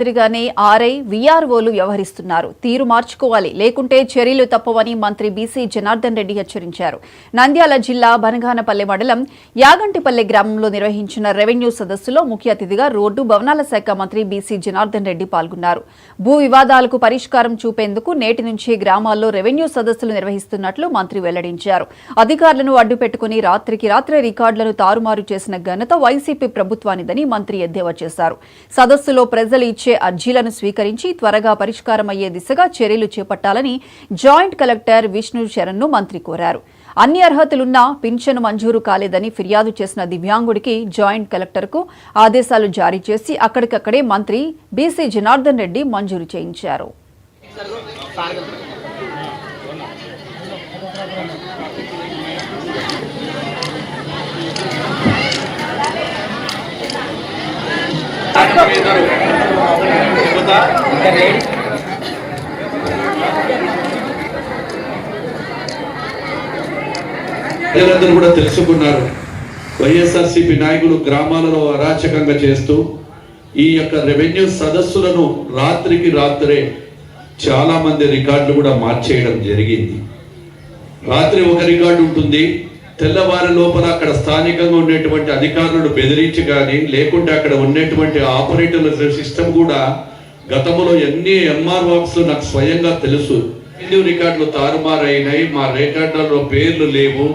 మాదిరిగానే ఆర్ఐ వీఆర్ఓలు వ్యవహరిస్తున్నారు. తీరు మార్చుకోవాలి, లేకుంటే చర్యలు తప్పవని మంత్రి బీసీ జనార్దన్ రెడ్డి హెచ్చరించారు. నంద్యాల జిల్లా బనగానపల్లె మండలం యాగంటిపల్లె గ్రామంలో నిర్వహించిన రెవెన్యూ సదస్సులో ముఖ్య అతిథిగా రోడ్డు భవనాల శాఖ మంత్రి బీసీ జనార్దన్ రెడ్డి పాల్గొన్నారు. భూ వివాదాలకు పరిష్కారం చూపేందుకు నేటి నుంచి గ్రామాల్లో రెవెన్యూ సదస్సులు నిర్వహిస్తున్నట్లు మంత్రి వెల్లడించారు. అధికారులను అడ్డుపెట్టుకుని రాత్రికి రాత్రే రికార్డులను తారుమారు చేసిన ఘనత వైసీపీ ప్రభుత్వానిదని మంత్రి ఎద్దేవా చేశారు. సదస్సులో ప్రజలు ఇచ్చే అర్జీలను స్వీకరించి త్వరగా పరిష్కారమయ్యే దిశగా చర్యలు చేపట్టాలని జాయింట్ కలెక్టర్ విష్ణు శరణ్ను మంత్రి కోరారు. అన్ని అర్హతలున్నా పింఛను మంజూరు కాలేదని ఫిర్యాదు చేసిన దివ్యాంగుడికి జాయింట్ కలెక్టర్కు ఆదేశాలు జారీ చేసి అక్కడికక్కడే మంత్రి బీసీ జనార్దన్ రెడ్డి మంజూరు చేయించారు. ప్రజలందరూ కూడా తెలుసుకున్నారు. వైఎస్ఆర్సీపీ నాయకులు గ్రామాలలో అరాచకంగా చేస్తూ ఈ యొక్క రెవెన్యూ సదస్సులను రాత్రికి రాత్రే చాలా మంది రికార్డులు కూడా మార్చేయడం జరిగింది. రాత్రి ఒక రికార్డు ఉంటుంది, తెల్లవారి లోపల అక్కడ స్థానికంగా ఉండేటువంటి అధికారులను బెదిరించి కానీ లేకుంటే అక్కడ ఉన్నటువంటి ఆపరేటర్ల సిస్టమ్ కూడా గతంలో ఎన్ని ఎంఆర్ ఆఫీసులు నాకు స్వయంగా తెలుసు. ఎన్ని రికార్డులు తారుమారైనాయి, మా రికార్డులలో పేర్లు లేవు,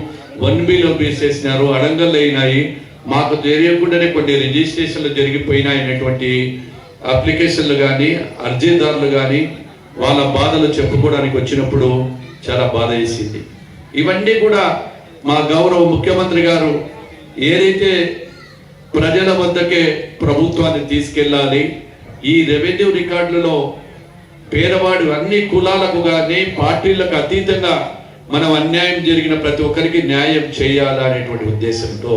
1Bలో వేసేసినారు, అడంగళ్ళు అయినాయి, మాకు తెలియకుండానే కొన్ని రిజిస్ట్రేషన్లు జరిగిపోయినాయి అనేటువంటి అప్లికేషన్లు కానీ అర్జీదారులు కానీ వాళ్ళ బాధలు చెప్పుకోవడానికి వచ్చినప్పుడు చాలా బాధ వేసింది. ఇవన్నీ కూడా మా గౌరవ ముఖ్యమంత్రి గారు ఏదైతే ప్రజల వద్దకే ప్రభుత్వాన్ని తీసుకెళ్ళాలి, ఈ రెవెన్యూ రికార్డులలో పేదవాడు అన్ని కులాలకు కానీ పార్టీలకు అతీతంగా మనం అన్యాయం జరిగిన ప్రతి ఒక్కరికి న్యాయం చేయాలనేటువంటి ఉద్దేశంతో